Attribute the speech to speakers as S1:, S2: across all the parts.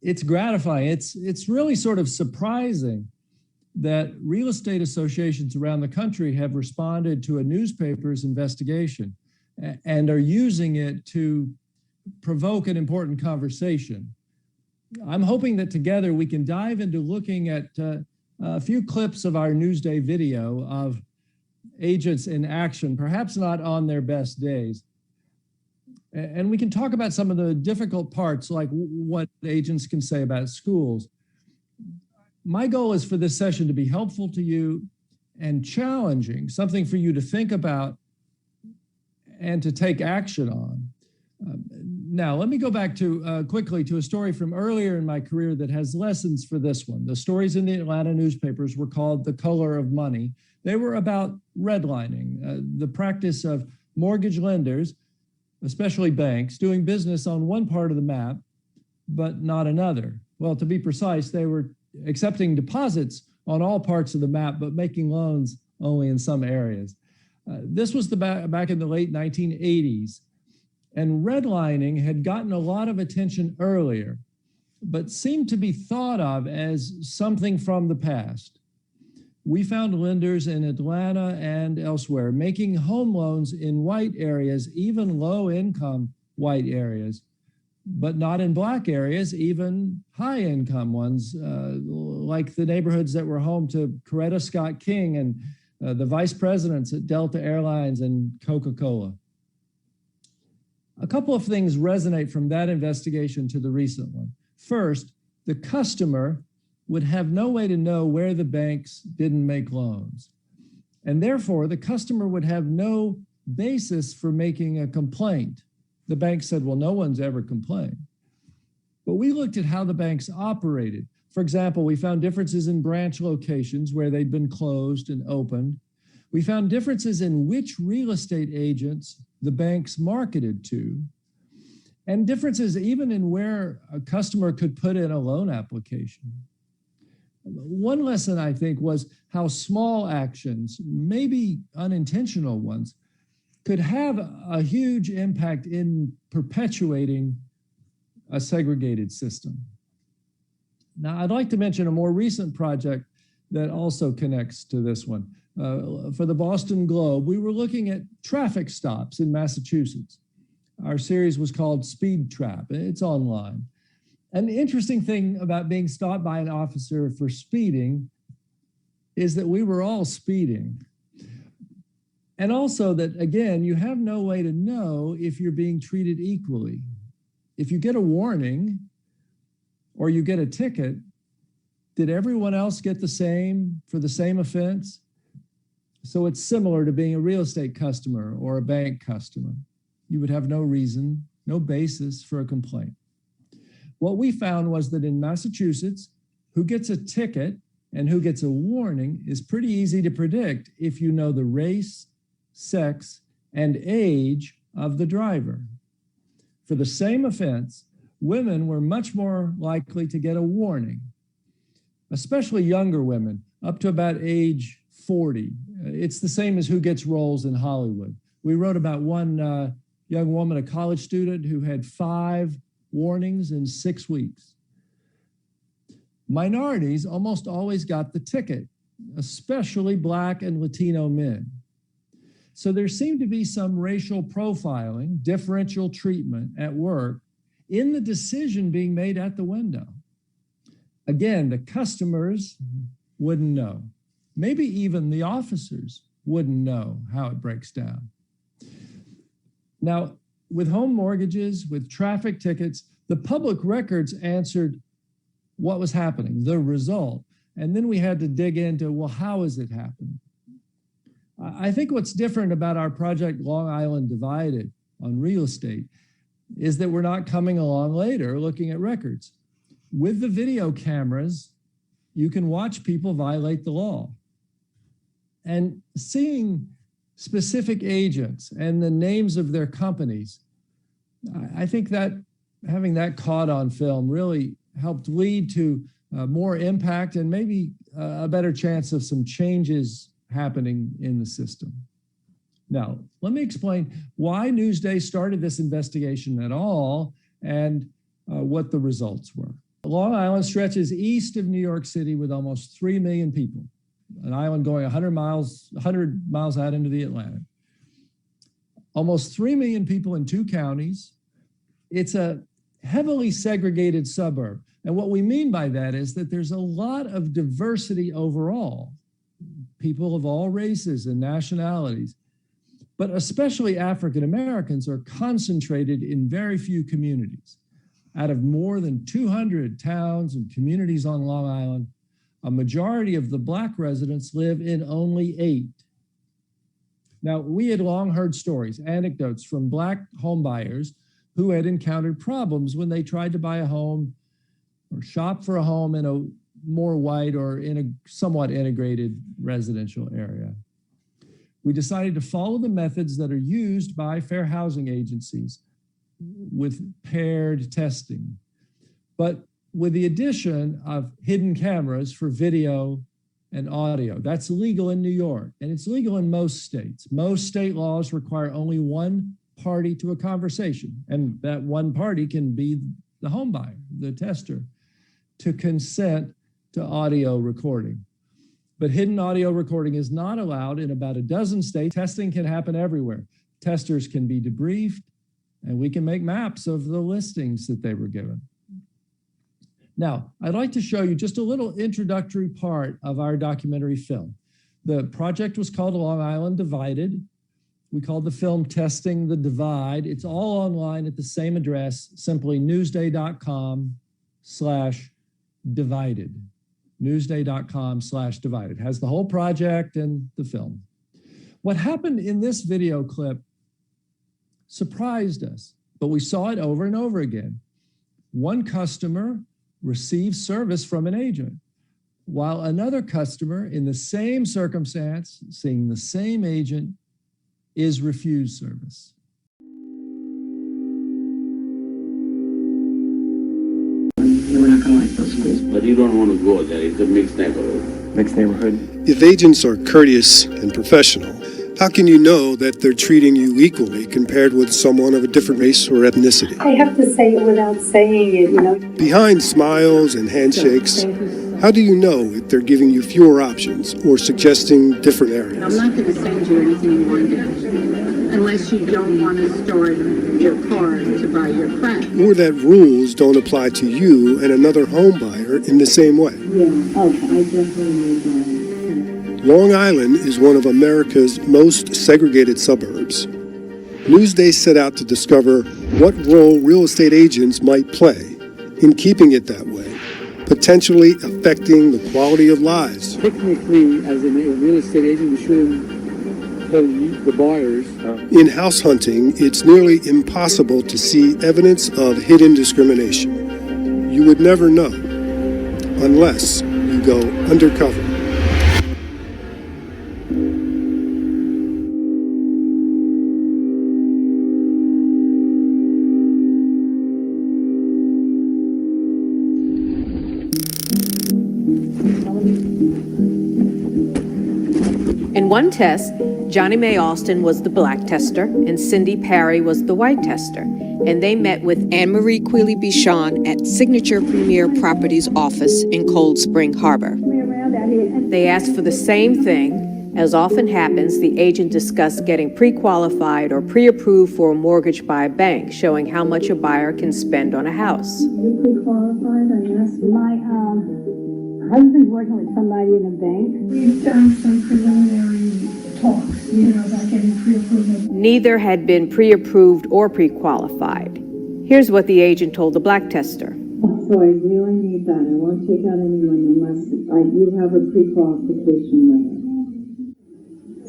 S1: it's gratifying. It's really sort of surprising that real estate associations around the country have responded to a newspaper's investigation and are using it to provoke an important conversation. I'm hoping that together we can dive into looking at a few clips of our Newsday video of agents in action, perhaps not on their best days. And we can talk about some of the difficult parts, like what agents can say about schools. My goal is for this session to be helpful to you and challenging, something for you to think about and to take action on. Now, let me go back to quickly to a story from earlier in my career that has lessons for this one. The stories in the Atlanta newspapers were called The Color of Money. They were about redlining, the practice of mortgage lenders, especially banks, doing business on one part of the map, but not another. Well, to be precise, they were accepting deposits on all parts of the map, but making loans only in some areas. This was back in the late 1980s, and redlining had gotten a lot of attention earlier, but seemed to be thought of as something from the past. We found lenders in Atlanta and elsewhere making home loans in white areas, even low-income white areas, but not in black areas, even high-income ones, like the neighborhoods that were home to Coretta Scott King and the vice presidents at Delta Airlines and Coca-Cola. A couple of things resonate from that investigation to the recent one. First, the customer would have no way to know where the banks didn't make loans. And therefore, the customer would have no basis for making a complaint. The bank said, well, no one's ever complained. But we looked at how the banks operated. For example, we found differences in branch locations where they'd been closed and opened. We found differences in which real estate agents the banks marketed to, and differences even in where a customer could put in a loan application. One lesson, I think, was how small actions, maybe unintentional ones, could have a huge impact in perpetuating a segregated system. Now, I'd like to mention a more recent project that also connects to this one. For the Boston Globe, we were looking at traffic stops in Massachusetts. Our series was called Speed Trap. It's online. An interesting thing about being stopped by an officer for speeding is that we were all speeding. And also that, again, you have no way to know if you're being treated equally. If you get a warning or you get a ticket, did everyone else get the same for the same offense? So it's similar to being a real estate customer or a bank customer. You would have no reason, no basis for a complaint. What we found was that in Massachusetts, who gets a ticket and who gets a warning is pretty easy to predict if you know the race, sex, and age of the driver. For the same offense, women were much more likely to get a warning, especially younger women, up to about age 40. It's the same as who gets roles in Hollywood. We wrote about one young woman, a college student, who had 5 warnings in 6 weeks. Minorities almost always got the ticket, especially Black and Latino men. So there seemed to be some racial profiling, differential treatment at work in the decision being made at the window. Again, the customers wouldn't know. Maybe even the officers wouldn't know how it breaks down. Now, with home mortgages, with traffic tickets, the public records answered what was happening, the result. And then we had to dig into, well, how is it happening? I think what's different about our project Long Island Divided on real estate is that we're not coming along later looking at records. With the video cameras, you can watch people violate the law. And seeing specific agents and the names of their companies, I think that having that caught on film really helped lead to more impact and maybe a better chance of some changes happening in the system. Now, let me explain why Newsday started this investigation at all and what the results were. Long Island stretches east of New York City with almost 3 million people, an island going 100 miles out into the Atlantic. Almost 3 million people in 2 counties. It's a heavily segregated suburb. And what we mean by that is that there's a lot of diversity overall, people of all races and nationalities, but especially African Americans are concentrated in very few communities. Out of more than 200 towns and communities on Long Island, a majority of the Black residents live in only 8. Now, we had long heard stories, anecdotes from Black homebuyers who had encountered problems when they tried to buy a home or shop for a home in a more white or in a somewhat integrated residential area. We decided to follow the methods that are used by fair housing agencies with paired testing, but with the addition of hidden cameras for video and audio. That's legal in New York, and it's legal in most states. Most state laws require only one party to a conversation, and that one party can be the home buyer, the tester, to consent to audio recording. But hidden audio recording is not allowed in about a dozen states. Testing can happen everywhere. Testers can be debriefed, and we can make maps of the listings that they were given. Now, I'd like to show you just a little introductory part of our documentary film. The project was called Long Island Divided. We called the film Testing the Divide. It's all online at the same address, simply newsday.com/divided. Newsday.com/divided. Has the whole project and the film. What happened in this video clip surprised us, but we saw it over and over again. One customer received service from an agent, while another customer in the same circumstance, seeing the same agent, is refused service.
S2: We're not going to like those schools.
S3: But you don't want to go there. It's a mixed neighborhood.
S2: Mixed neighborhood.
S4: If agents are courteous and professional, how can you know that they're treating you equally compared with someone of a different race or ethnicity?
S5: I have to say it without saying it, you know.
S4: Behind smiles and handshakes, how do you know if they're giving you fewer options or suggesting different areas?
S5: I'm not going to send you anything you want to do unless you don't want to store your car to buy your friend.
S4: Or that rules don't apply to you and another home buyer in the same way.
S5: Yeah, okay, I definitely need that.
S4: Long Island is one of America's most segregated suburbs. Newsday set out to discover what role real estate agents might play in keeping it that way, potentially affecting the quality of lives.
S6: Technically, as a real estate agent, you shouldn't tell the buyers.
S4: In house hunting, it's nearly impossible to see evidence of hidden discrimination. You would never know unless you go undercover.
S7: In one test, Johnny Mae Alston was the Black tester and Cindy Parry was the White tester, and they met with
S8: Anne-Marie Quealy-Bichon at Signature Premier Properties office in Cold Spring Harbor.
S7: They asked for the same thing. As often happens, the agent discussed getting pre-qualified or pre-approved for a mortgage by a bank, showing how much a buyer can spend on a house.
S5: You pre-qualified, I guess. My husband's working with somebody in a bank. We've done some preliminary talks, about getting pre-approval.
S7: Neither had been pre-approved or pre-qualified. Here's what the agent told the Black tester.
S5: So I really need that. I won't take out anyone unless you have a pre-qualification letter.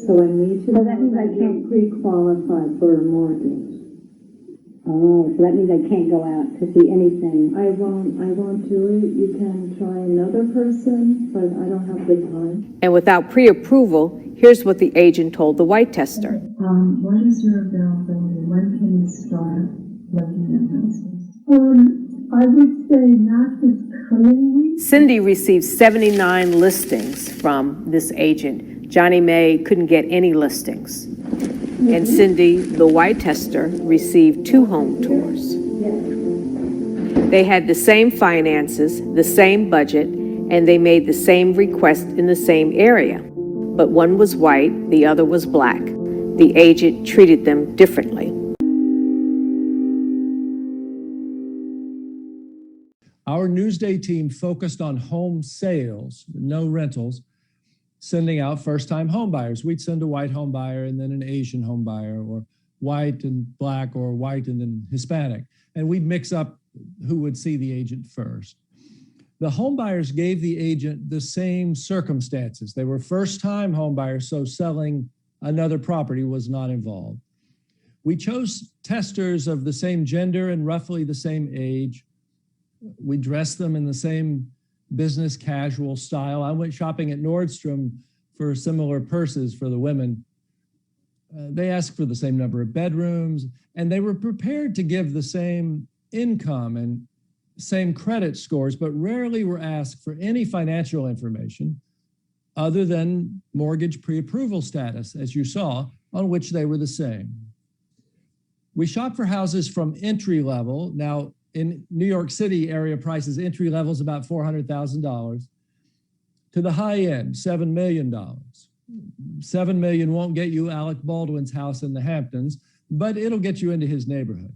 S5: So I need to. So that means I can't pre-qualify for a mortgage. Oh, so that means I can't go out to see anything. I won't do it. You can try another person, but I don't have the time.
S7: And without pre-approval, here's what the agent told the White tester.
S5: What is your availability? When can you start looking at houses? I would say not this coming week.
S7: Cindy received 79 listings from this agent. Johnny Mae couldn't get any listings. And Cindy, the White tester, received 2 home tours. They had the same finances, the same budget, and they made the same request in the same area. But one was white, the other was black. The agent treated them differently.
S1: Our Newsday team focused on home sales, no rentals, sending out first-time home buyers. We'd send a white home buyer and then an Asian home buyer, or white and black, or white and then Hispanic. And we'd mix up who would see the agent first. The home buyers gave the agent the same circumstances. They were first-time home buyers, so selling another property was not involved. We chose testers of the same gender and roughly the same age. We dressed them in the same business casual style. I went shopping at Nordstrom for similar purses for the women. They asked for the same number of bedrooms, and they were prepared to give the same income and same credit scores, but rarely were asked for any financial information other than mortgage pre-approval status, as you saw, on which they were the same. We shop for houses from entry level. Now, in New York City area prices, entry level is about $400,000, to the high end, $7 million. $7 million won't get you Alec Baldwin's house in the Hamptons, but it'll get you into his neighborhood.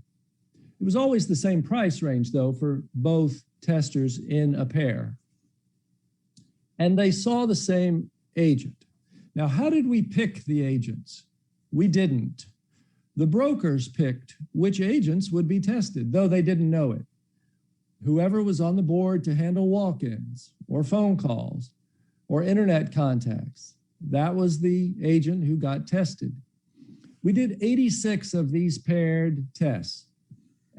S1: It was always the same price range, though, for both testers in a pair. And they saw the same agent. Now, how did we pick the agents? We didn't. The brokers picked which agents would be tested, though they didn't know it. Whoever was on the board to handle walk-ins or phone calls or internet contacts, that was the agent who got tested. We did 86 of these paired tests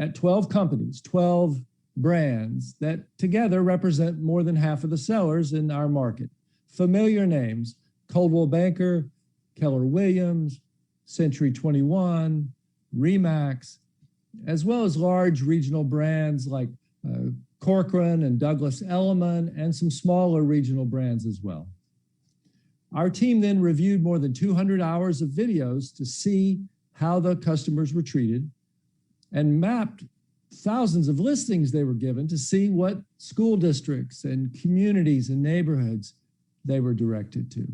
S1: at 12 companies, 12 brands that together represent more than half of the sellers in our market. Familiar names: Coldwell Banker, Keller Williams, Century 21, Remax, as well as large regional brands like Corcoran and Douglas Elliman, and some smaller regional brands as well. Our team then reviewed more than 200 hours of videos to see how the customers were treated, and mapped thousands of listings they were given to see what school districts and communities and neighborhoods they were directed to.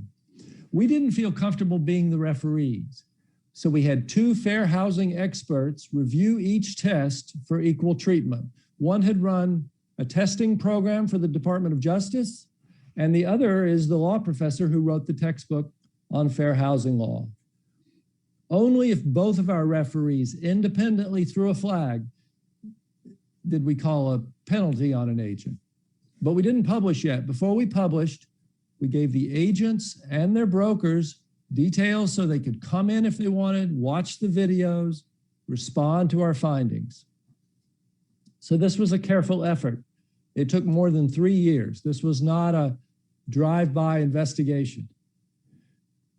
S1: We didn't feel comfortable being the referees, so we had two fair housing experts review each test for equal treatment. One had run a testing program for the Department of Justice, and the other is the law professor who wrote the textbook on fair housing law. Only if both of our referees independently threw a flag did we call a penalty on an agent. But we didn't publish yet. Before we published, we gave the agents and their brokers details so they could come in if they wanted, watch the videos, respond to our findings. So this was a careful effort. It took more than 3 years. This was not a drive-by investigation.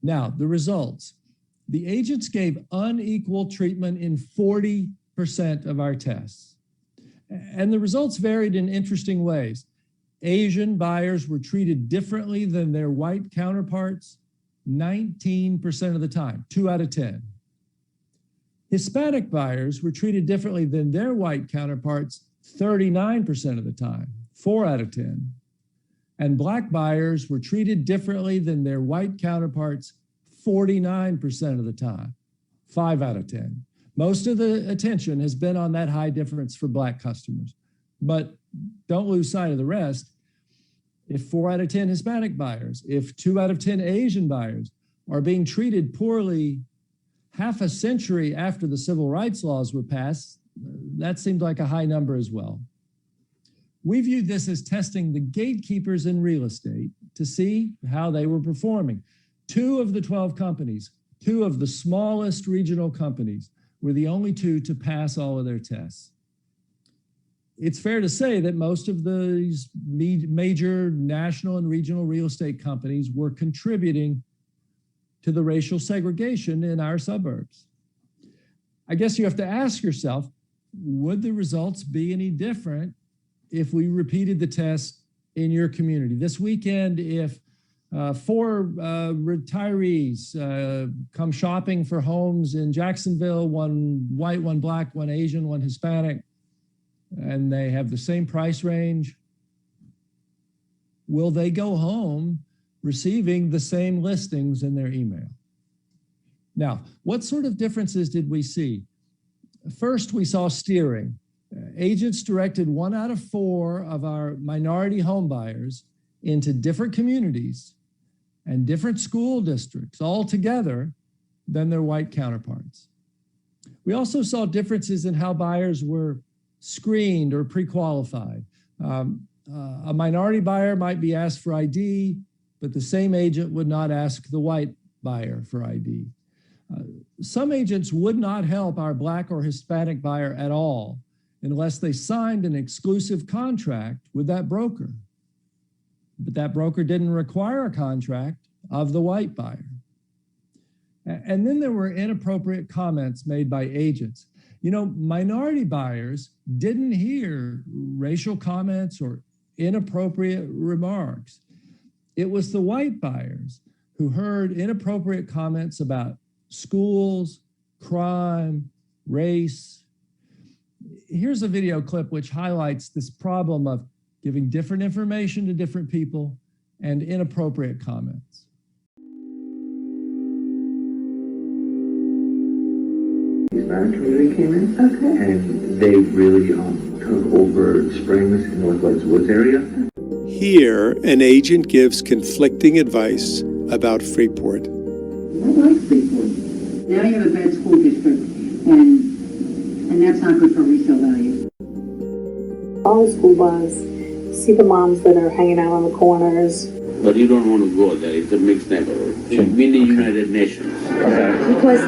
S1: Now, the results. The agents gave unequal treatment in 40% of our tests. And the results varied in interesting ways. Asian buyers were treated differently than their white counterparts 19% of the time, 2 out of 10. Hispanic buyers were treated differently than their white counterparts 39% of the time, 4 out of 10. And black buyers were treated differently than their white counterparts 49% of the time, 5 out of 10. Most of the attention has been on that high difference for black customers, but don't lose sight of the rest. If 4 out of 10 Hispanic buyers, if 2 out of 10 Asian buyers are being treated poorly half a century after the civil rights laws were passed, that seemed like a high number as well. We viewed this as testing the gatekeepers in real estate to see how they were performing. 2 of the 12 companies, 2 of the smallest regional companies, were the only 2 to pass all of their tests. It's fair to say that most of these major national and regional real estate companies were contributing to the racial segregation in our suburbs. I guess you have to ask yourself, would the results be any different if we repeated the test in your community? This weekend, if 4 retirees come shopping for homes in Jacksonville, 1 white, 1 black, 1 Asian, 1 Hispanic, and they have the same price range, will they go home receiving the same listings in their email? Now, what sort of differences did we see? First, we saw steering. Agents directed 1 out of 4 of our minority home buyers into different communities and different school districts altogether than their white counterparts. We also saw differences in how buyers were screened or pre-qualified. A minority buyer might be asked for ID, but the same agent would not ask the white buyer for ID. Some agents would not help our Black or Hispanic buyer at all unless they signed an exclusive contract with that broker. But that broker didn't require a contract of the white buyer. And then there were inappropriate comments made by agents. You know, minority buyers didn't hear racial comments or inappropriate remarks. It was the white buyers who heard inappropriate comments about schools, crime, race. Here's a video clip which highlights this problem of giving different information to different people and inappropriate comments.
S2: Hispanic community came in,
S5: Okay.
S2: and they really took over Springs and Northwest Woods area.
S4: Here, an agent gives conflicting advice about Freeport.
S5: I like Freeport. Now you have a bad school district, and that's not good for resale value. All the school bus, see the moms that are hanging out on the corners.
S3: But you don't want to go there. It's a mixed neighborhood. It's mini United Nations.
S8: Because you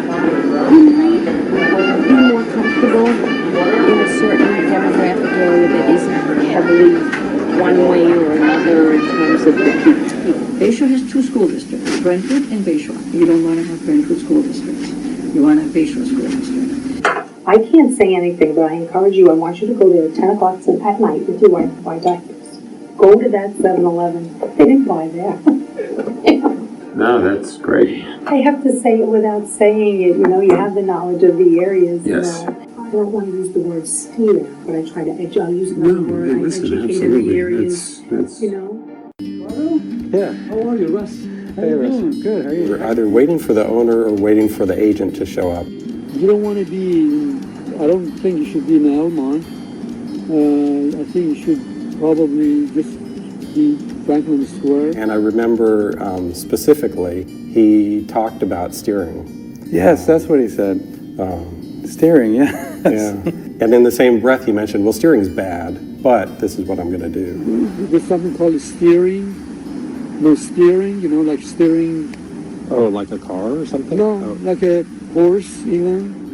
S8: might be more comfortable in a certain demographic area that isn't heavily one way or another in terms of the people.
S5: Bayshore has 2 school districts, Brentwood and Bayshore. You don't want to have Brentwood school districts. You want to have Bayshore school district. I can't say anything, but I encourage you. I want you to go there at 10 o'clock at night with your wife to buy diapers. Go to that 7-Eleven. They didn't buy there.
S2: No, that's great.
S5: I have to say it without saying it. You know, you have the knowledge of the areas.
S2: Yes.
S5: You know. I don't want to use the word steer, but I try to I'll use another word. I educated
S2: absolutely.
S5: the areas.
S2: That's
S5: You know.
S6: Yeah. How are you, Russ?
S9: Hey, Russ.
S6: Good. How are you?
S9: We're either waiting for the owner or waiting for the agent to show up.
S6: You don't want to be. I don't think you should be in Elmont. I think you should probably just be Franklin Square.
S9: And I remember specifically, he talked about steering.
S10: Yes, that's what he said. Steering, yeah.
S9: Yeah. And in the same breath, he mentioned, well, steering's bad, but this is what I'm going to do.
S6: There's something called steering. No steering, you know, like steering.
S9: Oh, like a car or something?
S6: No,
S9: Oh.
S6: like a horse, even.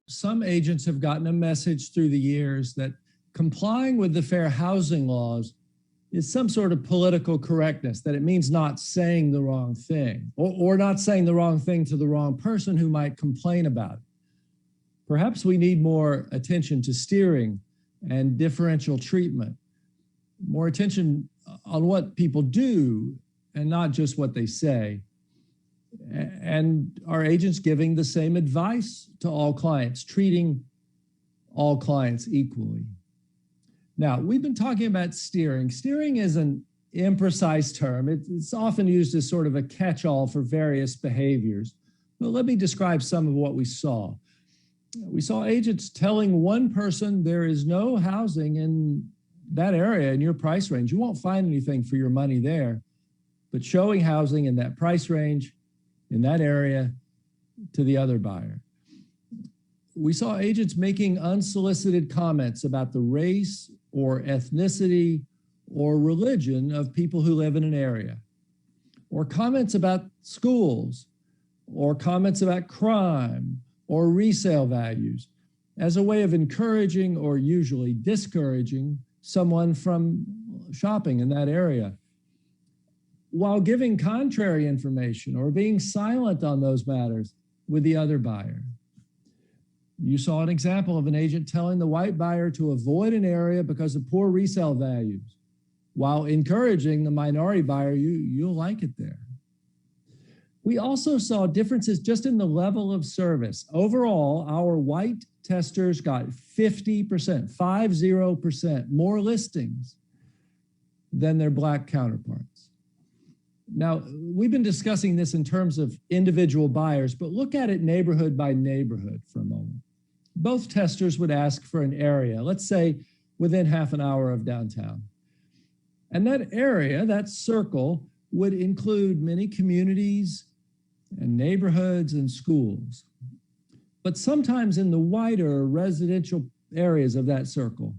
S1: Some agents have gotten a message through the years that complying with the fair housing laws is some sort of political correctness, that it means not saying the wrong thing or not saying the wrong thing to the wrong person who might complain about it. Perhaps we need more attention to steering and differential treatment, more attention on what people do and not just what they say. And are agents giving the same advice to all clients, treating all clients equally? Now, we've been talking about steering. Steering is an imprecise term. It's often used as sort of a catch-all for various behaviors. But let me describe some of what we saw. We saw agents telling one person there is no housing in that area in your price range. You won't find anything for your money there, but showing housing in that price range in that area to the other buyer. We saw agents making unsolicited comments about the race or ethnicity or religion of people who live in an area, or comments about schools, or comments about crime or resale values as a way of encouraging or usually discouraging someone from shopping in that area, while giving contrary information or being silent on those matters with the other buyer. You saw an example of an agent telling the white buyer to avoid an area because of poor resale values, while encouraging the minority buyer, you'll like it there. We also saw differences just in the level of service. Overall, our white testers got 50% more listings than their black counterparts. Now, we've been discussing this in terms of individual buyers, but look at it neighborhood by neighborhood for a moment. Both testers would ask for an area, let's say within half an hour of downtown. And that area, that circle, would include many communities and neighborhoods and schools. But sometimes in the wider residential areas of that circle,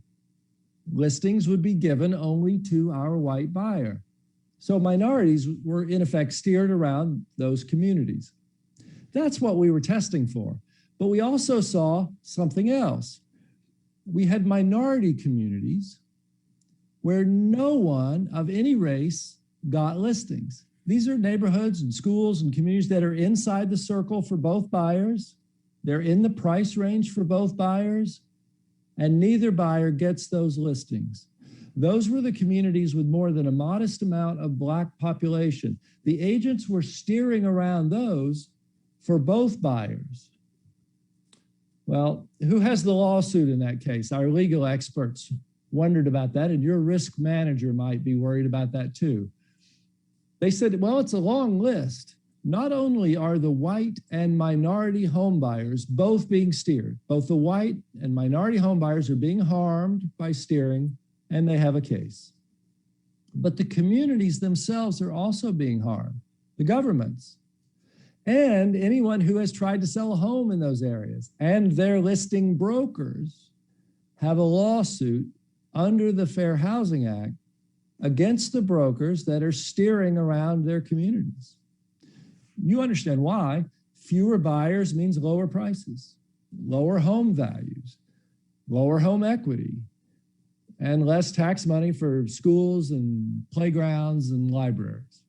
S1: listings would be given only to our white buyer. So minorities were in effect steered around those communities. That's what we were testing for. But we also saw something else. We had minority communities where no one of any race got listings. These are neighborhoods and schools and communities that are inside the circle for both buyers. They're in the price range for both buyers, and neither buyer gets those listings. Those were the communities with more than a modest amount of black population. The agents were steering around those for both buyers. Well, who has the lawsuit in that case? Our legal experts wondered about that, and your risk manager might be worried about that too. They said, well, it's a long list. Not only are the white and minority home buyers both being steered, both the white and minority home buyers are being harmed by steering, and they have a case. But the communities themselves are also being harmed, the governments, and anyone who has tried to sell a home in those areas, and their listing brokers have a lawsuit under the Fair Housing Act against the brokers that are steering around their communities. You understand why. Fewer buyers means lower prices, lower home values, lower home equity, and less tax money for schools and playgrounds and libraries.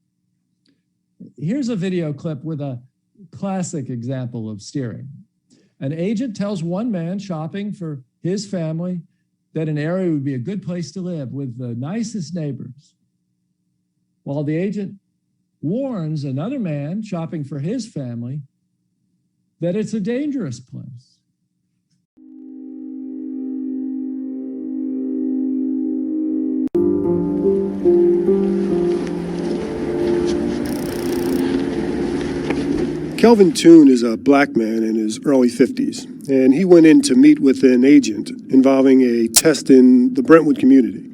S1: Here's a video clip with a classic example of steering. An agent tells one man shopping for his family that an area would be a good place to live with the nicest neighbors, while the agent warns another man shopping for his family that it's a dangerous place.
S4: Kelvin Toon is a black man in his early 50s, and he went in to meet with an agent involving a test in the Brentwood community,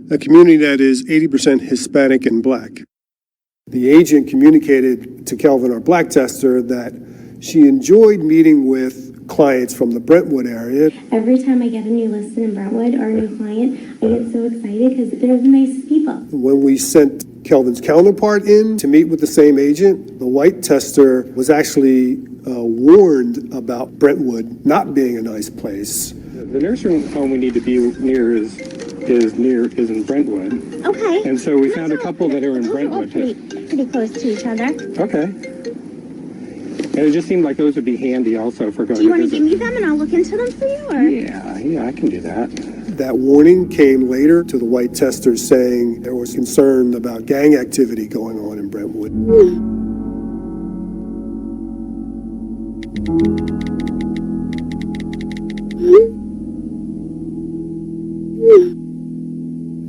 S4: a community that is 80% Hispanic and black. The agent communicated to Kelvin, our black tester, that she enjoyed meeting with clients from the Brentwood area.
S11: Every time I get a new listing in Brentwood or a new client, I get so excited because they're the nicest people.
S4: When we sent Kelvin's counterpart in to meet with the same agent, the white tester was actually warned about Brentwood not being a nice place.
S9: The nursing home we need to be near is in Brentwood.
S11: Okay.
S9: And so we found a couple that are in Brentwood.
S11: Pretty close to each other.
S9: Okay. And it just seemed like those would be handy also for going to visit.
S11: Do you want to give me them and I'll look into them for you? Or?
S9: Yeah, I can do that.
S4: That warning came later to the white testers saying there was concern about gang activity going on in Brentwood.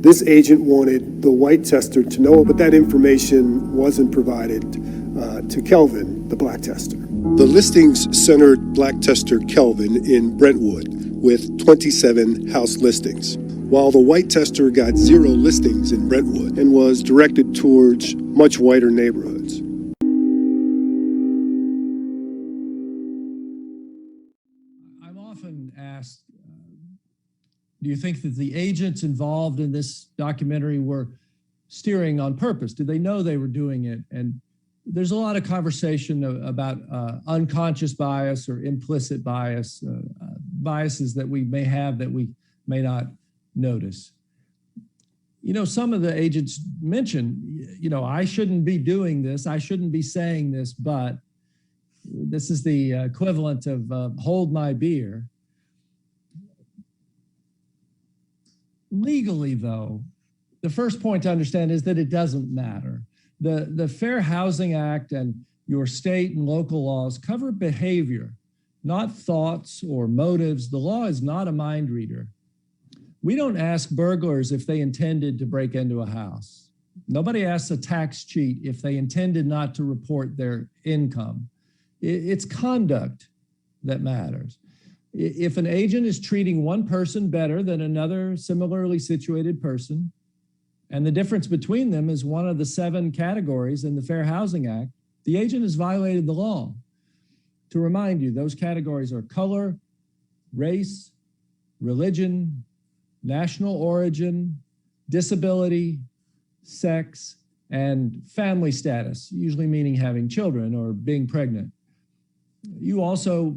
S4: This agent wanted the white tester to know, but that information wasn't provided to Kelvin, the black tester. The listings centered black tester Kelvin in Brentwood with 27 house listings, while the white tester got 0 listings in Brentwood and was directed towards much whiter neighborhoods.
S1: I'm often asked, do you think that the agents involved in this documentary were steering on purpose? Did they know they were doing it? And there's a lot of conversation about unconscious bias or implicit bias, biases that we may have that we may not notice. You know, some of the agents mention, you know, I shouldn't be doing this, I shouldn't be saying this, but this is the equivalent of hold my beer. Legally, though, the first point to understand is that it doesn't matter. The Fair Housing Act and your state and local laws cover behavior, not thoughts or motives. The law is not a mind reader. We don't ask burglars if they intended to break into a house. Nobody asks a tax cheat if they intended not to report their income. It's conduct that matters. If an agent is treating one person better than another similarly situated person, and the difference between them is one of the 7 categories in the Fair Housing Act, the agent has violated the law. To remind you, those categories are color, race, religion, national origin, disability, sex, and family status, usually meaning having children or being pregnant. You also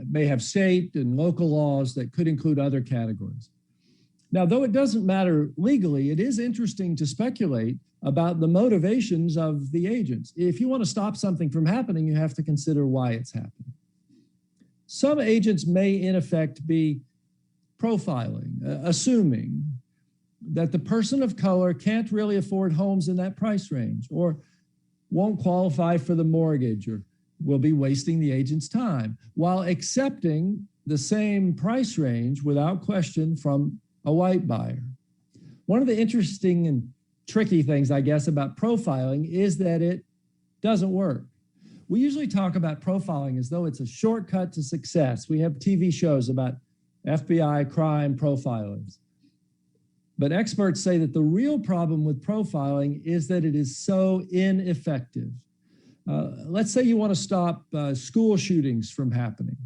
S1: may have state and local laws that could include other categories. Now, though it doesn't matter legally, it is interesting to speculate about the motivations of the agents. If you want to stop something from happening, you have to consider why it's happening. Some agents may, in effect, be profiling, assuming that the person of color can't really afford homes in that price range, or won't qualify for the mortgage, or will be wasting the agent's time, while accepting the same price range without question from a white buyer. One of the interesting and tricky things, I guess, about profiling is that it doesn't work. We usually talk about profiling as though it's a shortcut to success. We have TV shows about FBI crime profilers. But experts say that the real problem with profiling is that it is so ineffective. Let's say you want to stop school shootings from happening.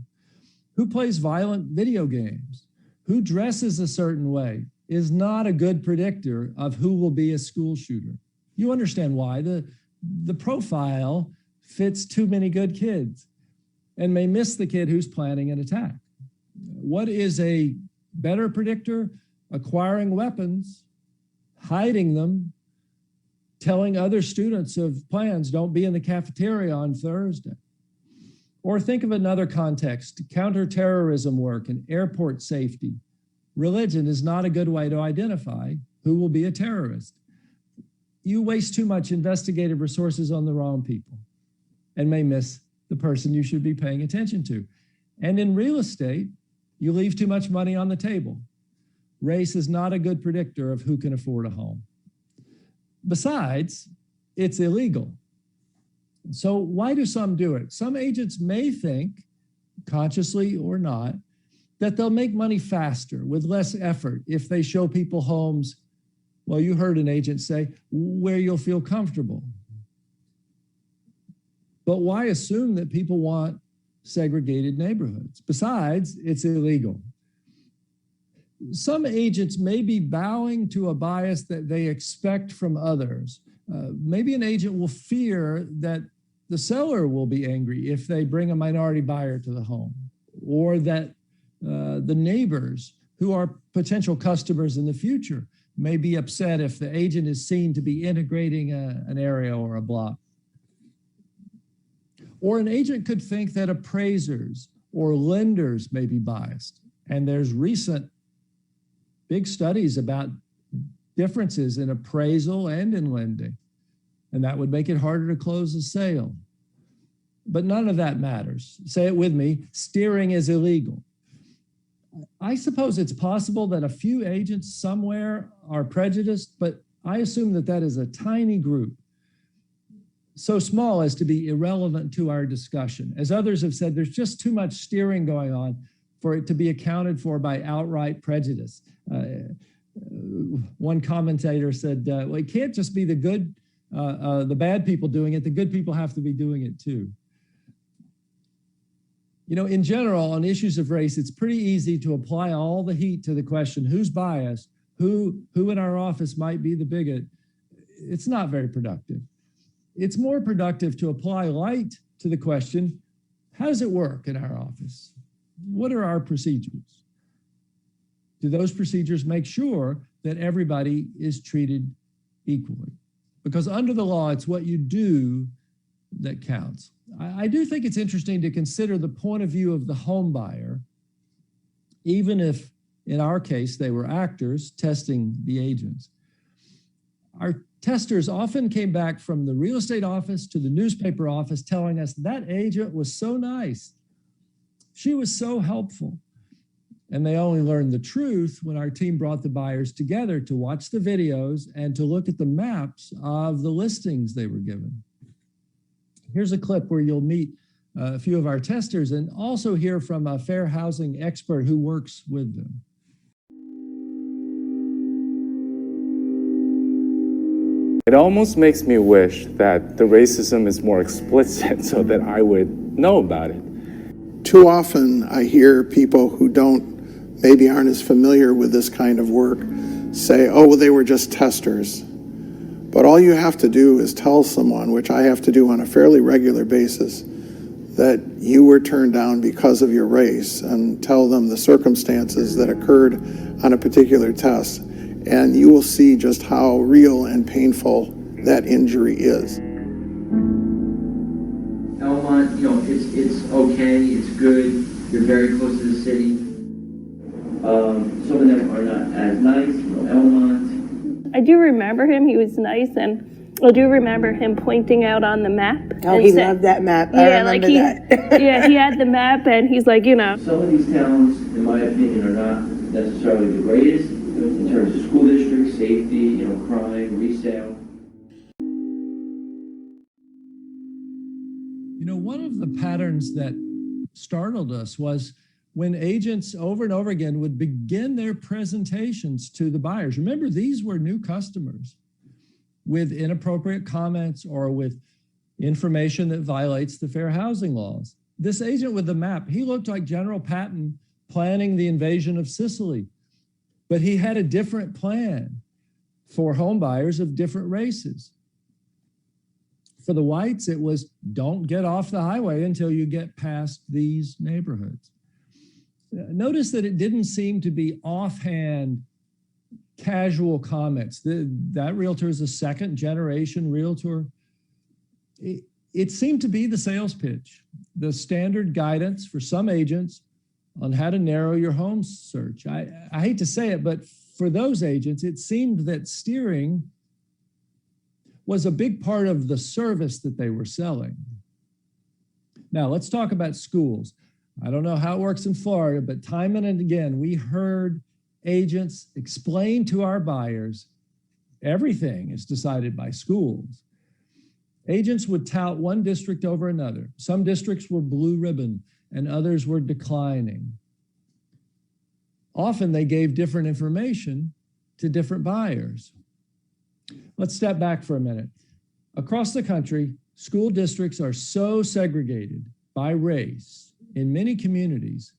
S1: Who plays violent video games? Who dresses a certain way is not a good predictor of who will be a school shooter. You understand why. The profile fits too many good kids and may miss the kid who's planning an attack. What is a better predictor? Acquiring weapons, hiding them, telling other students of plans, don't be in the cafeteria on Thursday. Or think of another context, counterterrorism work and airport safety. Religion is not a good way to identify who will be a terrorist. You waste too much investigative resources on the wrong people and may miss the person you should be paying attention to. And in real estate, you leave too much money on the table. Race is not a good predictor of who can afford a home. Besides, it's illegal. So why do some do it? Some agents may think, consciously or not, that they'll make money faster with less effort if they show people homes, well, you heard an agent say, where you'll feel comfortable. But why assume that people want segregated neighborhoods? Besides, it's illegal. Some agents may be bowing to a bias that they expect from others. Maybe an agent will fear that the seller will be angry if they bring a minority buyer to the home, or that the neighbors who are potential customers in the future may be upset if the agent is seen to be integrating an area or a block. Or an agent could think that appraisers or lenders may be biased. And there's recent big studies about differences in appraisal and in lending. And that would make it harder to close a sale. But none of that matters. Say it with me, steering is illegal. I suppose it's possible that a few agents somewhere are prejudiced, but I assume that that is a tiny group, so small as to be irrelevant to our discussion. As others have said, there's just too much steering going on for it to be accounted for by outright prejudice. One commentator said, well, it can't just be the bad people doing it, the good people have to be doing it too. You know, in general, on issues of race, it's pretty easy to apply all the heat to the question, who's biased, who in our office might be the bigot. It's not very productive. It's more productive to apply light to the question, how does it work in our office? What are our procedures? Do those procedures make sure that everybody is treated equally? Because under the law, it's what you do that counts. I do think it's interesting to consider the point of view of the home buyer, even if in our case they were actors testing the agents. Our testers often came back from the real estate office to the newspaper office telling us that agent was so nice. She was so helpful. And they only learned the truth when our team brought the buyers together to watch the videos and to look at the maps of the listings they were given. Here's a clip where you'll meet a few of our testers and also hear from a fair housing expert who works with them.
S10: It almost makes me wish that the racism is more explicit so that I would know about it.
S12: Too often I hear people who maybe aren't as familiar with this kind of work say, oh, well, they were just testers. But all you have to do is tell someone, which I have to do on a fairly regular basis, that you were turned down because of your race, and tell them the circumstances that occurred on a particular test. And you will see just how real and painful that injury is.
S13: Elmont, it's okay, it's good, you're very close to the city. Some of them are not as nice, Elmont.
S14: I do remember him, he was nice, and I do remember him pointing out on the map.
S15: Oh, he loved that map. I remember that.
S14: Yeah, he had the map, and he's like,
S13: Some of these towns, in my opinion, are not necessarily the greatest in terms of school districts, safety, crime, resale.
S1: One of the patterns that startled us was when agents over and over again would begin their presentations to the buyers. Remember, these were new customers with inappropriate comments or with information that violates the fair housing laws. This agent with the map, he looked like General Patton planning the invasion of Sicily, but he had a different plan for home buyers of different races. For the whites, it was don't get off the highway until you get past these neighborhoods. Notice that it didn't seem to be offhand, casual comments. That realtor is a second generation realtor. It seemed to be the sales pitch, the standard guidance for some agents on how to narrow your home search. I hate to say it, but for those agents, it seemed that steering was a big part of the service that they were selling. Now, let's talk about schools. I don't know how it works in Florida, but time and again, we heard agents explain to our buyers, everything is decided by schools. Agents would tout one district over another. Some districts were blue ribbon and others were declining. Often they gave different information to different buyers. Let's step back for a minute. Across the country, school districts are so segregated by race in many communities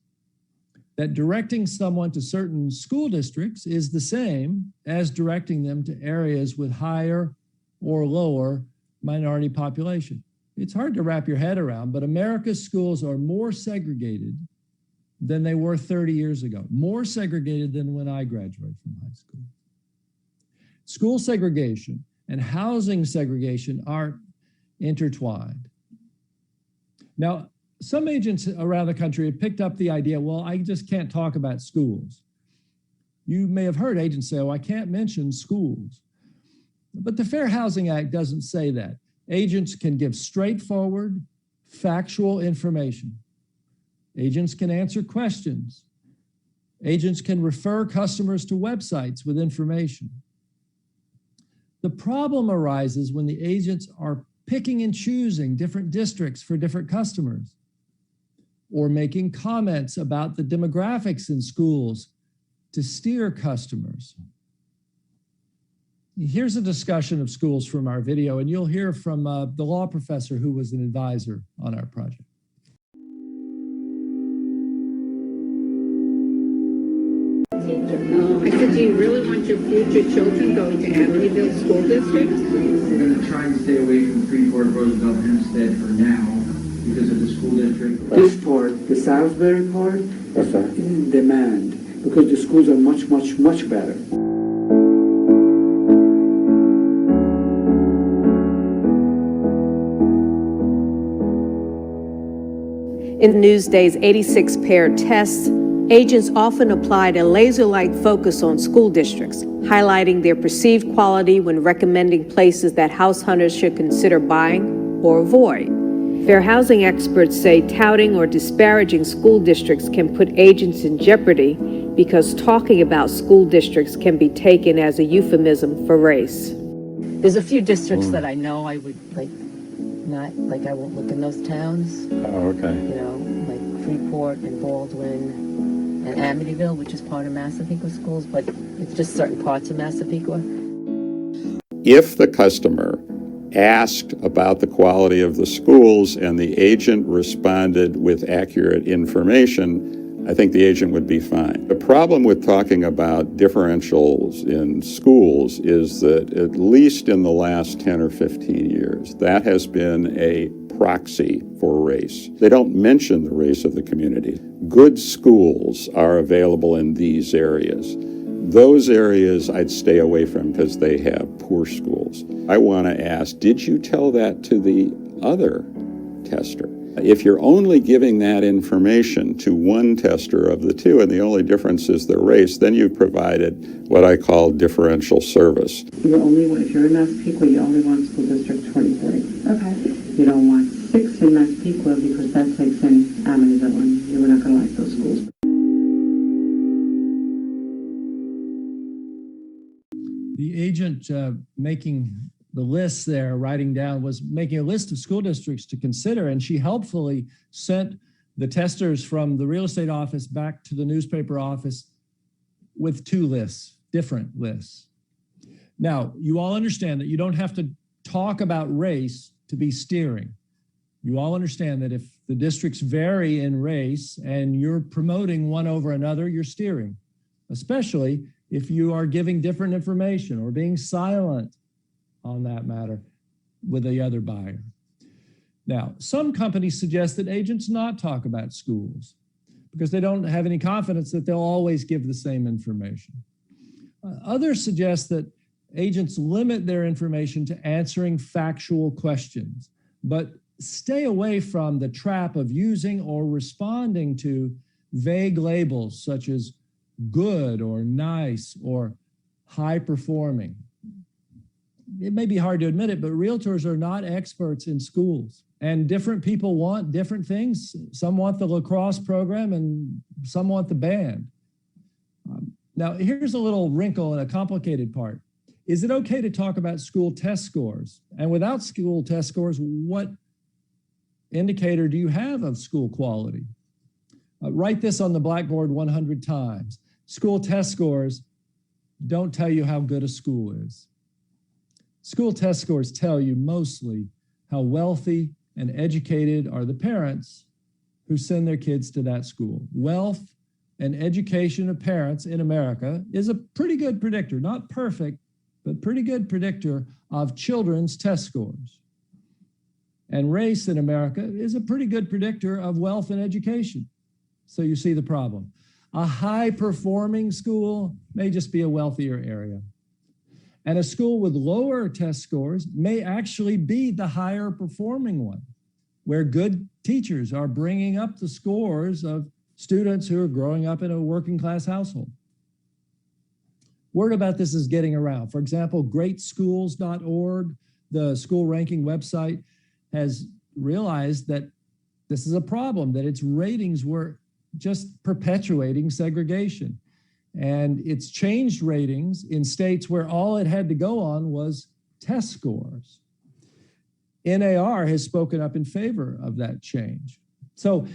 S1: that directing someone to certain school districts is the same as directing them to areas with higher or lower minority population. It's hard to wrap your head around, but America's schools are more segregated than they were 30 years ago, more segregated than when I graduated from high school. School segregation and housing segregation are intertwined. Now, some agents around the country have picked up the idea, well, I just can't talk about schools. You may have heard agents say, oh, I can't mention schools. But the Fair Housing Act doesn't say that. Agents can give straightforward, factual information. Agents can answer questions. Agents can refer customers to websites with information. The problem arises when the agents are picking and choosing different districts for different customers, or making comments about the demographics in schools to steer customers. Here's a discussion of schools from our video, and you'll hear from the law professor who was an advisor on our project.
S16: I said, do you really want your future children going to Amityville School District?
S13: We're going to try and stay away from Freeport, Roosevelt, Hempstead for now because of the school district.
S6: This part, the Salisbury part, is in demand because the schools are much, much, much better.
S7: In Newsday's 86 paired tests, Agents often applied a laser-like focus on school districts, highlighting their perceived quality when recommending places that house hunters should consider buying or avoid. Fair housing experts say touting or disparaging school districts can put agents in jeopardy because talking about school districts can be taken as a euphemism for race.
S17: There's a few districts that I know I would I won't look in those towns.
S9: Oh, okay.
S17: You know, like Freeport and Baldwin and Amityville, which is part of Massapequa schools, but it's just certain parts of Massapequa.
S18: If the customer asked about the quality of the schools and the agent responded with accurate information, I think the agent would be fine. The problem with talking about differentials in schools is that at least in the last 10 or 15 years, that has been a proxy for race. They don't mention the race of the community. Good schools are available in these areas. Those areas I'd stay away from because they have poor schools. I want to ask, did you tell that to the other tester? If you're only giving that information to one tester of the two, and the only difference is their race, then you've provided what I call differential service.
S19: If you're in Massapequa, you only want school district 23.
S5: Okay.
S19: You don't want 6 in Massapequa because that takes in Amityville, and you're not going to like those schools.
S1: The agent making the list there, writing down, was making a list of school districts to consider, and she helpfully sent the testers from the real estate office back to the newspaper office with 2 lists, different lists. Now, you all understand that you don't have to talk about race to be steering. You all understand that if the districts vary in race and you're promoting one over another, you're steering, especially if you are giving different information or being silent on that matter with the other buyer. Now, some companies suggest that agents not talk about schools because they don't have any confidence that they'll always give the same information. Others suggest that agents limit their information to answering factual questions, but stay away from the trap of using or responding to vague labels such as good or nice or high performing. It may be hard to admit it, but realtors are not experts in schools, and different people want different things. Some want the lacrosse program and some want the band. Now, here's a little wrinkle and a complicated part. Is it okay to talk about school test scores? And without school test scores, what indicator do you have of school quality? Write this on the blackboard 100 times. School test scores don't tell you how good a school is. School test scores tell you mostly how wealthy and educated are the parents who send their kids to that school. Wealth and education of parents in America is a pretty good predictor, not perfect, but pretty good predictor of children's test scores. And race in America is a pretty good predictor of wealth and education. So you see the problem. A high-performing school may just be a wealthier area. And a school with lower test scores may actually be the higher performing one, where good teachers are bringing up the scores of students who are growing up in a working class household. Word about this is getting around. For example, greatschools.org, the school ranking website, has realized that this is a problem, that its ratings were just perpetuating segregation. And it's changed ratings in states where all it had to go on was test scores. NAR has spoken up in favor of that change. So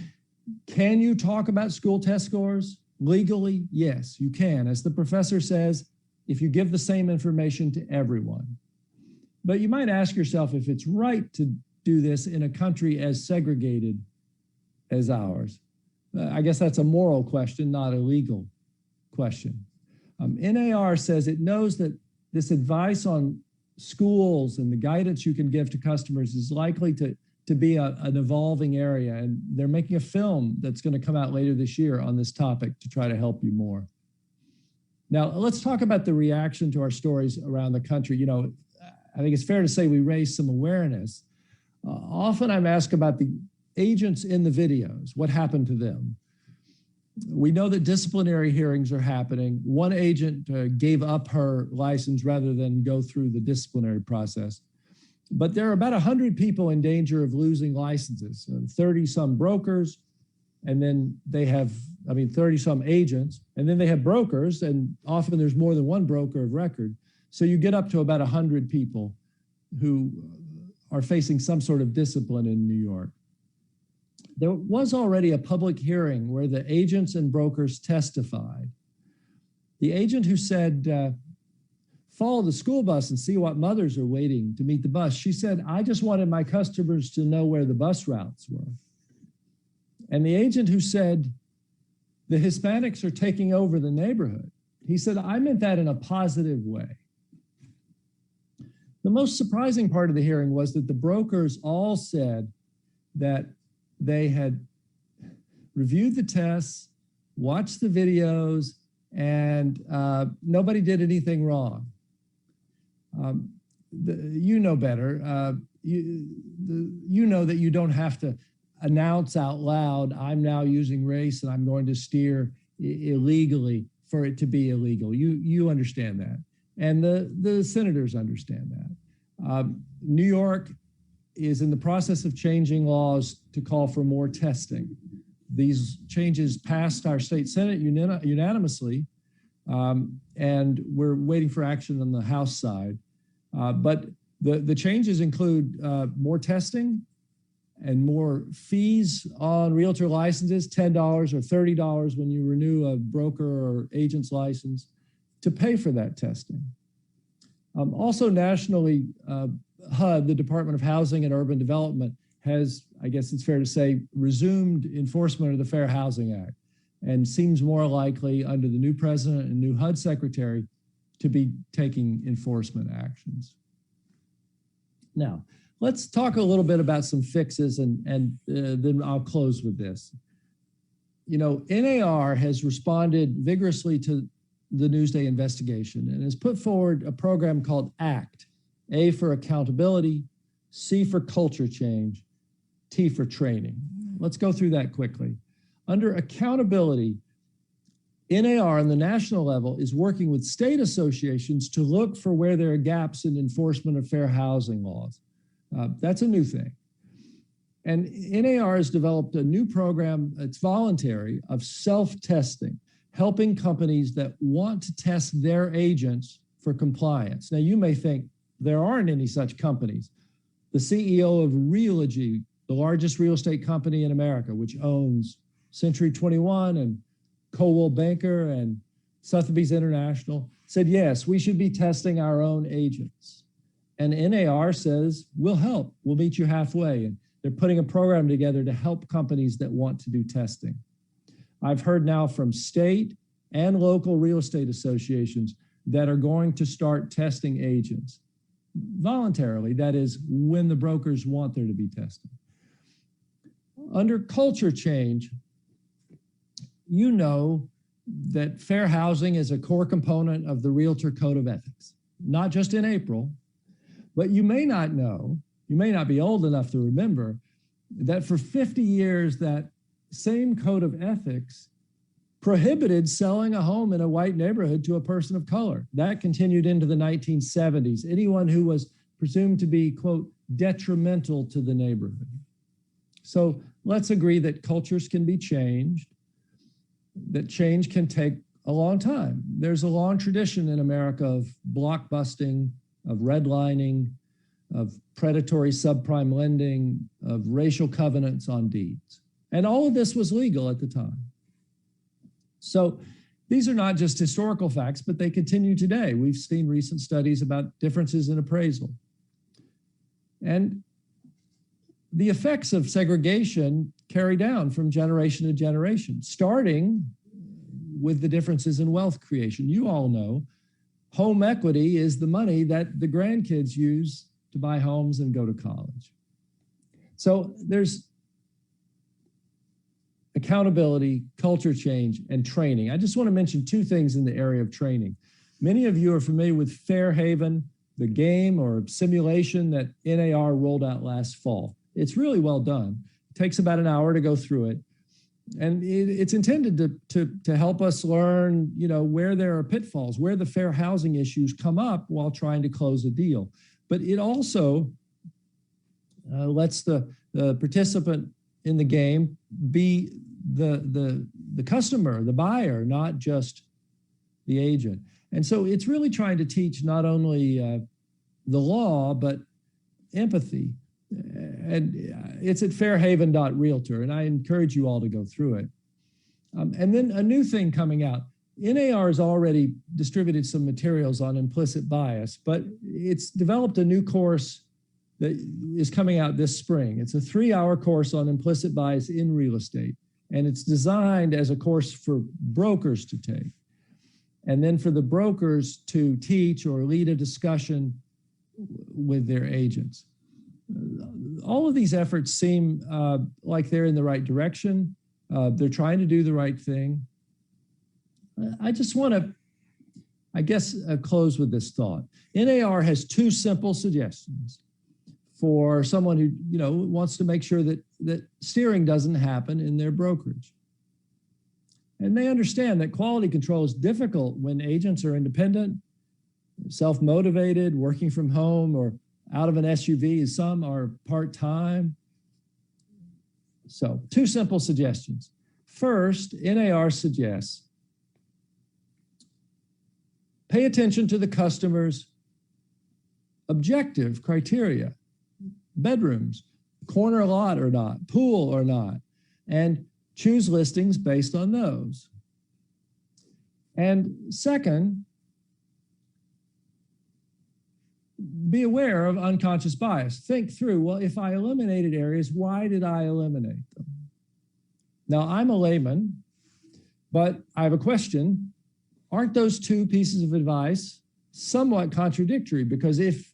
S1: can you talk about school test scores? Legally, yes, you can. As the professor says, if you give the same information to everyone. But you might ask yourself if it's right to do this in a country as segregated as ours. I guess that's a moral question, not a legal question. NAR says it knows that this advice on schools and the guidance you can give to customers is likely to be an evolving area. And they're making a film that's going to come out later this year on this topic to try to help you more. Now, let's talk about the reaction to our stories around the country. You know, I think it's fair to say we raised some awareness. Often I'm asked about the agents in the videos, what happened to them? We know that disciplinary hearings are happening. One agent gave up her license rather than go through the disciplinary process. But there are about 100 people in danger of losing licenses, 30 some brokers, and then they have, 30 some agents, and then they have brokers, and often there's more than one broker of record. So you get up to about 100 people who are facing some sort of discipline in New York. There was already a public hearing where the agents and brokers testified. The agent who said, follow the school bus and see what mothers are waiting to meet the bus, she said, I just wanted my customers to know where the bus routes were. And the agent who said, the Hispanics are taking over the neighborhood, he said, I meant that in a positive way. The most surprising part of the hearing was that the brokers all said that they had reviewed the tests, watched the videos, and nobody did anything wrong. You know better. You know that you don't have to announce out loud, I'm now using race and I'm going to steer illegally for it to be illegal. You understand that. And the senators understand that. New York is in the process of changing laws to call for more testing. These changes passed our state Senate unanimously, and we're waiting for action on the House side. But the changes include more testing and more fees on realtor licenses, $10 or $30 when you renew a broker or agent's license to pay for that testing. Also nationally, HUD, the Department of Housing and Urban Development, has, I guess it's fair to say, resumed enforcement of the Fair Housing Act and seems more likely under the new president and new HUD secretary to be taking enforcement actions. Now, let's talk a little bit about some fixes and then I'll close with this. You know, NAR has responded vigorously to the Newsday investigation and has put forward a program called ACT, A for accountability, C for culture change, T for training. Let's go through that quickly. Under accountability, NAR on the national level is working with state associations to look for where there are gaps in enforcement of fair housing laws. That's a new thing. And NAR has developed a new program, it's voluntary, of self-testing, helping companies that want to test their agents for compliance. Now, you may think there aren't any such companies. The CEO of Realogy, the largest real estate company in America, which owns Century 21 and Coldwell Banker and Sotheby's International, said, yes, we should be testing our own agents. And NAR says, we'll help, we'll meet you halfway. And they're putting a program together to help companies that want to do testing. I've heard now from state and local real estate associations that are going to start testing agents voluntarily, that is, when the brokers want there to be testing. Under culture change, you know that fair housing is a core component of the Realtor Code of Ethics, not just in April, but you may not know, you may not be old enough to remember that for 50 years, that same code of ethics prohibited selling a home in a white neighborhood to a person of color. That continued into the 1970s. Anyone who was presumed to be, quote, detrimental to the neighborhood. So let's agree that cultures can be changed, that change can take a long time. There's a long tradition in America of blockbusting, of redlining, of predatory subprime lending, of racial covenants on deeds. And all of this was legal at the time. So these are not just historical facts, but they continue today. We've seen recent studies about differences in appraisal. And the effects of segregation carry down from generation to generation, starting with the differences in wealth creation. You all know home equity is the money that the grandkids use to buy homes and go to college. So there's accountability, culture change, and training. I just want to mention two things in the area of training. Many of you are familiar with Fairhaven, the game or simulation that NAR rolled out last fall. It's really well done. It takes about an hour to go through it. And it's intended to help us learn, where there are pitfalls, where the fair housing issues come up while trying to close a deal. But it also lets the participant in the game be the customer, the buyer, not just the agent. And so it's really trying to teach not only the law, but empathy. And it's at fairhaven.realtor, and I encourage you all to go through it. And then a new thing coming out. NAR has already distributed some materials on implicit bias, but it's developed a new course that is coming out this spring. It's a 3-hour course on implicit bias in real estate, and it's designed as a course for brokers to take, and then for the brokers to teach or lead a discussion with their agents. All of these efforts seem like they're in the right direction. They're trying to do the right thing. I just want to, close with this thought. NAR has 2 simple suggestions for someone who, wants to make sure that steering doesn't happen in their brokerage. And they understand that quality control is difficult when agents are independent, self-motivated, working from home, or out of an SUV. Some are part-time. So 2 simple suggestions. First, NAR suggests pay attention to the customer's objective criteria: bedrooms, corner lot or not, pool or not, and choose listings based on those. And second, be aware of unconscious bias. Think through, well, if I eliminated areas, why did I eliminate them? Now, I'm a layman, but I have a question. Aren't those 2 pieces of advice somewhat contradictory? Because if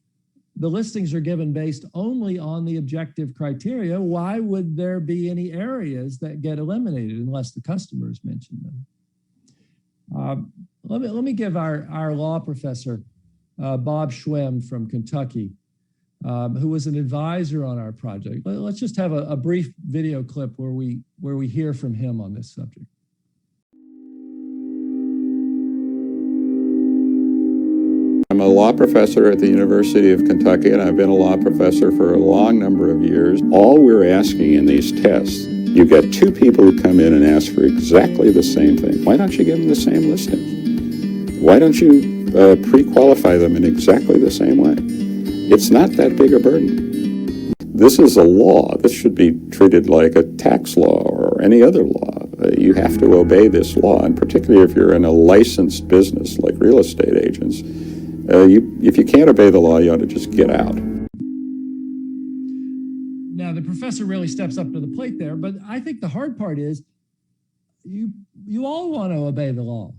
S1: the listings are given based only on the objective criteria, why would there be any areas that get eliminated unless the customers mention them? Let me give our law professor, Bob Schwem from Kentucky, who was an advisor on our project. Let's just have a brief video clip where we hear from him on this subject.
S18: I'm a law professor at the University of Kentucky, and I've been a law professor for a long number of years. All we're asking in these tests, you get 2 people who come in and ask for exactly the same thing. Why don't you give them the same listing? Why don't you pre-qualify them in exactly the same way? It's not that big a burden. This is a law. This should be treated like a tax law or any other law. You have to obey this law, and particularly if you're in a licensed business like real estate agents, if you can't obey the law, you ought to just get out.
S1: Now, the professor really steps up to the plate there, but I think the hard part is you all want to obey the law.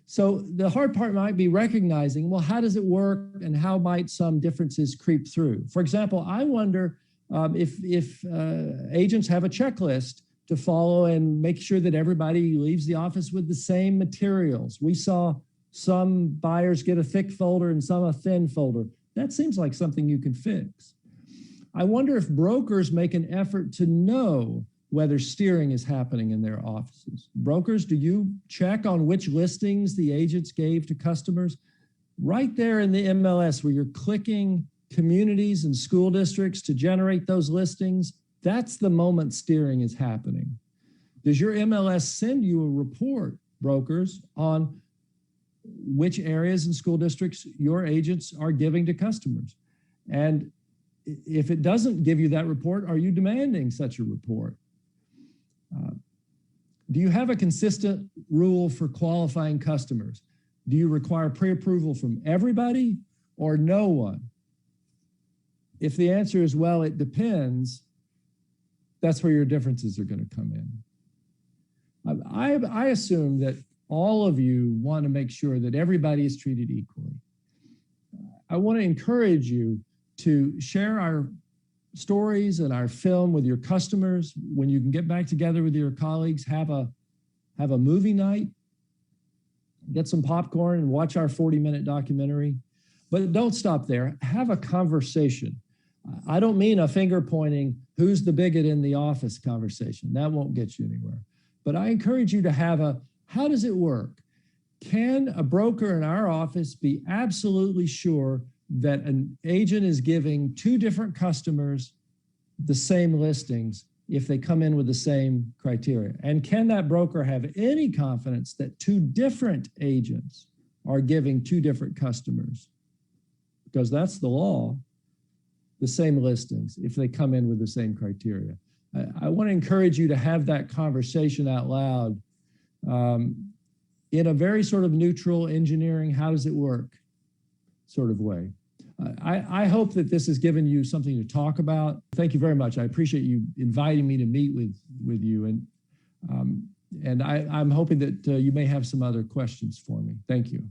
S1: So the hard part might be recognizing, well, how does it work and how might some differences creep through? For example, I wonder if agents have a checklist to follow and make sure that everybody leaves the office with the same materials. We saw some buyers get a thick folder and some a thin folder. That seems like something you can fix. I wonder if brokers make an effort to know whether steering is happening in their offices. Brokers, do you check on which listings the agents gave to customers? Right there in the MLS where you're clicking communities and school districts to generate those listings, that's the moment steering is happening. Does your MLS send you a report, brokers, on which areas and school districts your agents are giving to customers? And if it doesn't give you that report, are you demanding such a report? Do you have a consistent rule for qualifying customers? Do you require pre-approval from everybody or no one? If the answer is, well, it depends, that's where your differences are going to come in. I assume that all of you want to make sure that everybody is treated equally. I want to encourage you to share our stories and our film with your customers. When you can get back together with your colleagues, have a movie night, get some popcorn and watch our 40-minute documentary. But don't stop there. Have a conversation. I don't mean a finger pointing, who's the bigot in the office conversation. That won't get you anywhere. but I encourage you to have how does it work? Can a broker in our office be absolutely sure that an agent is giving two different customers the same listings if they come in with the same criteria? And can that broker have any confidence that two different agents are giving two different customers, because that's the law, the same listings if they come in with the same criteria? I want to encourage you to have that conversation out loud in a very sort of neutral engineering, how does it work sort of way. I hope that this has given you something to talk about. Thank you very much. I appreciate you inviting me to meet with you. And I'm hoping that you may have some other questions for me. Thank you.